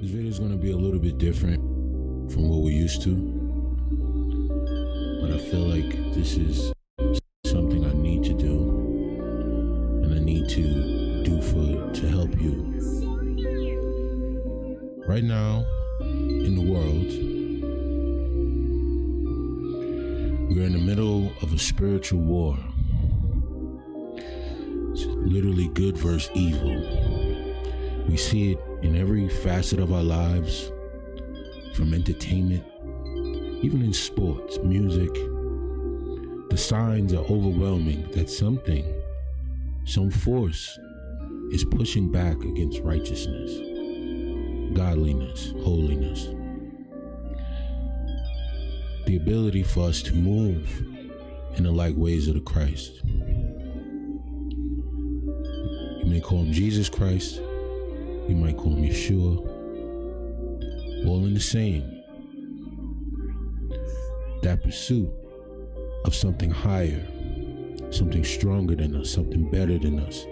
This video is going to be a little bit different from what we're used to, but I feel like this is something I need to do, and I need to do to help you. Right now, in the world, we're in the middle of a spiritual war. It's literally good versus evil. We see it in every facet of our lives, from entertainment, even in sports, music. The signs are overwhelming that something, some force is pushing back against righteousness, godliness, holiness. The ability for us to move in the like ways of the Christ. You may call him Jesus Christ. You might call him Yeshua. All in the same. That pursuit of something higher, something stronger than us, something better than us,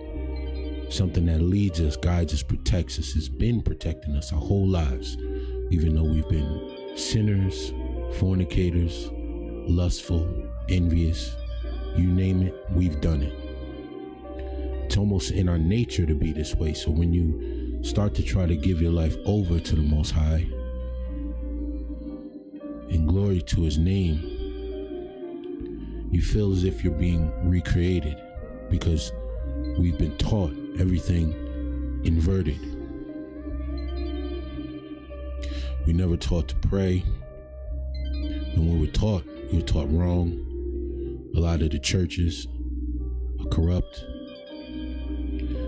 something that leads us, guides us, protects us, has been protecting us our whole lives, even though we've been sinners, fornicators, lustful, envious, you name it, we've done it. It's almost in our nature to be this way. So when you start to try to give your life over to the Most High in glory to his name, you feel as if you're being recreated, because we've been taught everything inverted. We never taught to pray. And when we were taught wrong. A lot of the churches are corrupt.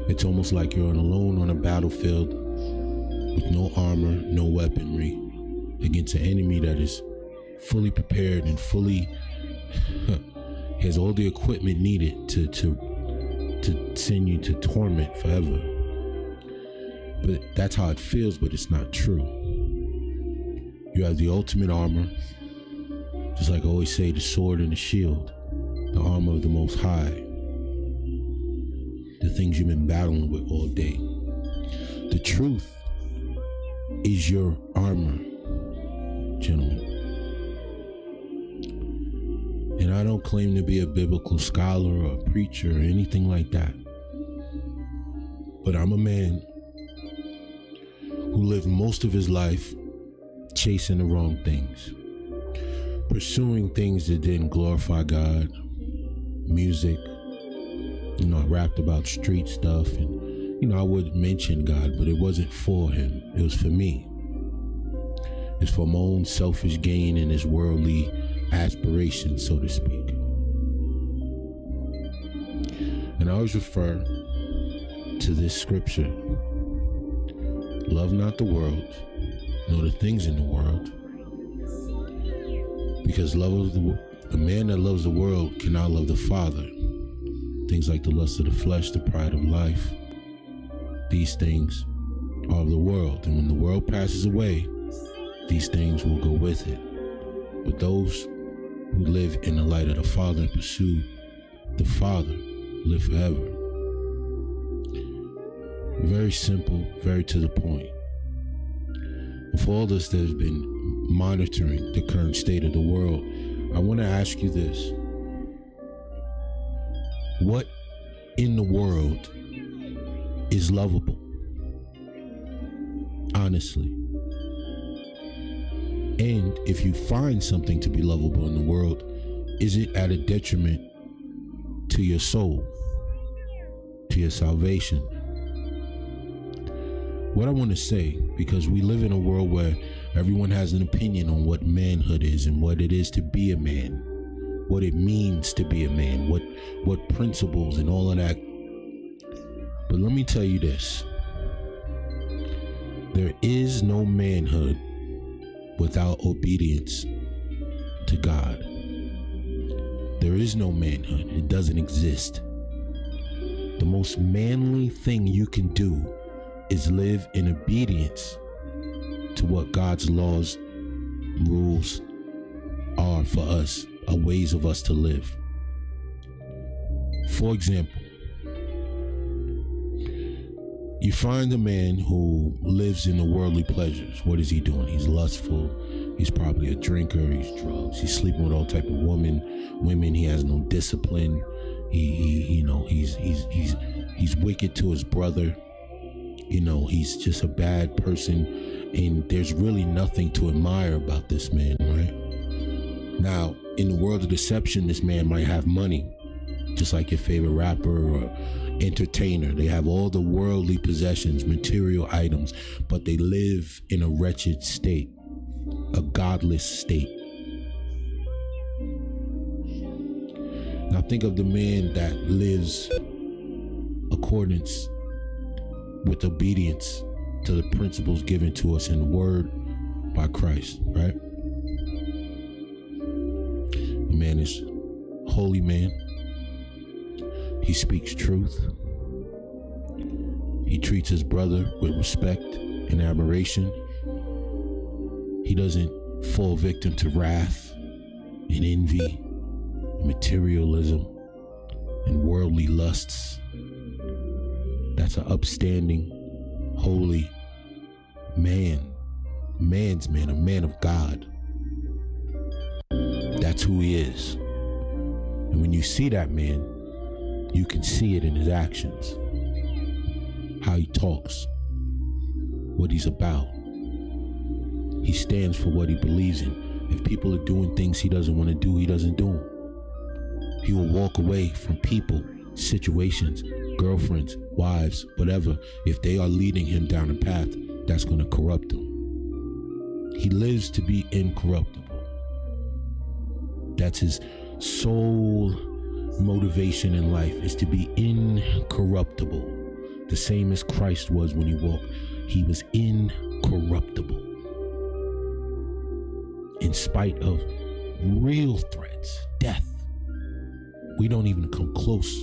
It's almost like you're alone on a battlefield with no armor, no weaponry, against an enemy that is fully prepared and fully has all the equipment needed to send you to torment forever. But that's how it feels, but it's not true. You have the ultimate armor, just like I always say, the sword and the shield, the armor of the Most High, the things you've been battling with all day. The truth is your armor, gentlemen. And I don't claim to be a biblical scholar or a preacher or anything like that. But I'm a man who lived most of his life chasing the wrong things, pursuing things that didn't glorify God, music. I rapped about street stuff, and I would mention God, but it wasn't for him. It was for me. It's for my own selfish gain and his worldly aspirations, so to speak. And I always refer to this scripture: love not the world, nor the things in the world, because a man that loves the world cannot love the Father. Things like the lust of the flesh, the pride of life, these things are of the world. And when the world passes away, these things will go with it. But those who live in the light of the Father and pursue the Father live forever. Very simple, very to the point. And for all this that has been monitoring the current state of the world, I want to ask you this. What in the world is lovable? Honestly. And if you find something to be lovable in the world, is it at a detriment to your soul, to your salvation? What I want to say, because we live in a world where everyone has an opinion on what manhood is and what it is to be a man, what it means to be a man, what principles and all of that. But let me tell you this. There is no manhood without obedience to God. There is no manhood. It doesn't exist. The most manly thing you can do is live in obedience to what God's laws, rules are for us, are ways of us to live. For example, You find a man who lives in the worldly pleasures. What is he doing? He's lustful. He's probably a drinker. He's drugs. He's sleeping with all type of women. He has no discipline. He's wicked to his brother. He's just a bad person, and there's really nothing to admire about this man, right? Now, in the world of deception, this man might have money, just like your favorite rapper or entertainer. They have all the worldly possessions, material items, but they live in a wretched state, a godless state. Now think of the man that lives accordance with obedience to the principles given to us in the word by Christ, right? The man is a holy man. He speaks truth. He treats his brother with respect and admiration. He doesn't fall victim to wrath and envy, materialism, and worldly lusts. That's an upstanding, holy man. Man's man, a man of God. That's who he is. And when you see that man, you can see it in his actions, how he talks, what he's about. He stands for what he believes in. If people are doing things he doesn't want to do, he doesn't do them. He will walk away from people, situations, girlfriends, wives, whatever, if they are leading him down a path that's going to corrupt him. He lives to be incorruptible. That's his sole motivation in life, is to be incorruptible. The same as Christ was when he walked. He was incorruptible. In spite of real threats, death. We don't even come close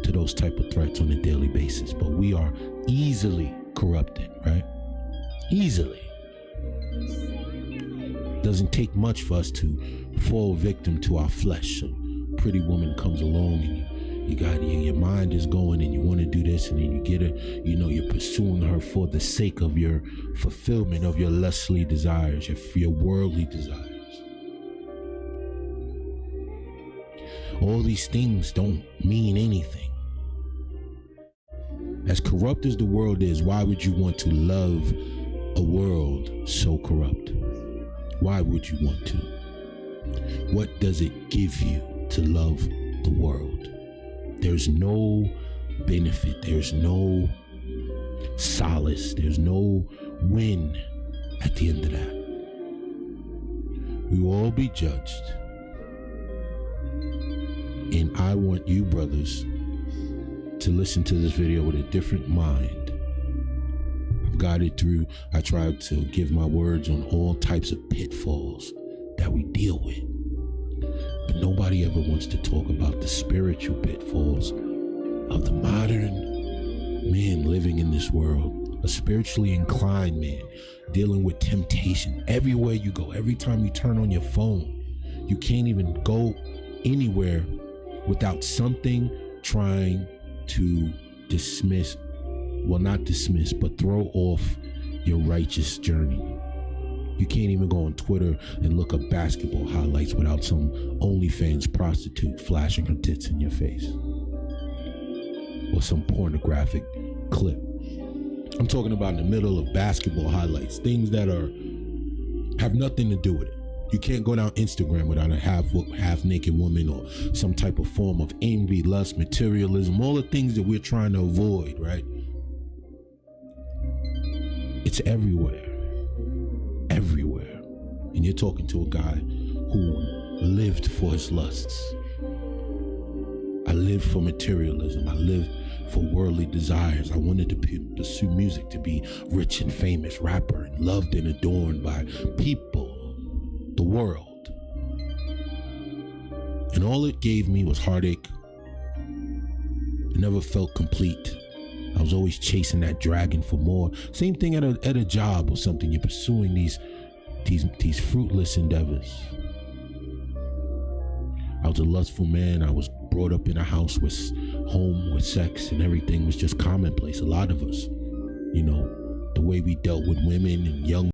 to those type of threats on a daily basis, but we are easily corrupted, right? Easily. Doesn't take much for us to fall victim to our flesh. A pretty woman comes along and your mind is going and you want to do this, and then you get her, you're pursuing her for the sake of your fulfillment of your lustly desires, your worldly desires. All these things don't mean anything. As corrupt as the world is, why would you want to love a world so corrupt? Why would you want to? What does it give you to love the world? There's no benefit. There's no solace. There's no win at the end of that. We will all be judged. And I want you, brothers, to listen to this video with a different mind. I've guided through, I tried to give my words on all types of pitfalls that we deal with. But nobody ever wants to talk about the spiritual pitfalls of the modern man living in this world. A spiritually inclined man dealing with temptation everywhere you go. Every time you turn on your phone, you can't even go anywhere without something trying to but throw off your righteous journey. You can't even go on Twitter and look up basketball highlights without some OnlyFans prostitute flashing her tits in your face, or some pornographic clip. I'm talking about in the middle of basketball highlights, things that have nothing to do with it. You can't go down Instagram without a half naked woman or some type of form of envy, lust, materialism, all the things that we're trying to avoid, right? It's everywhere. Everywhere. And you're talking to a guy who lived for his lusts. I lived for materialism. I lived for worldly desires. I wanted to pursue music, to be rich and famous rapper, and loved and adorned by people, the world. And all it gave me was heartache. I never felt complete. I was always chasing that dragon for more. Same thing at a job or something. You're pursuing these fruitless endeavors. I was a lustful man. I was brought up in a house with home with sex, and everything was just commonplace. A lot of us. You know, the way we dealt with women and young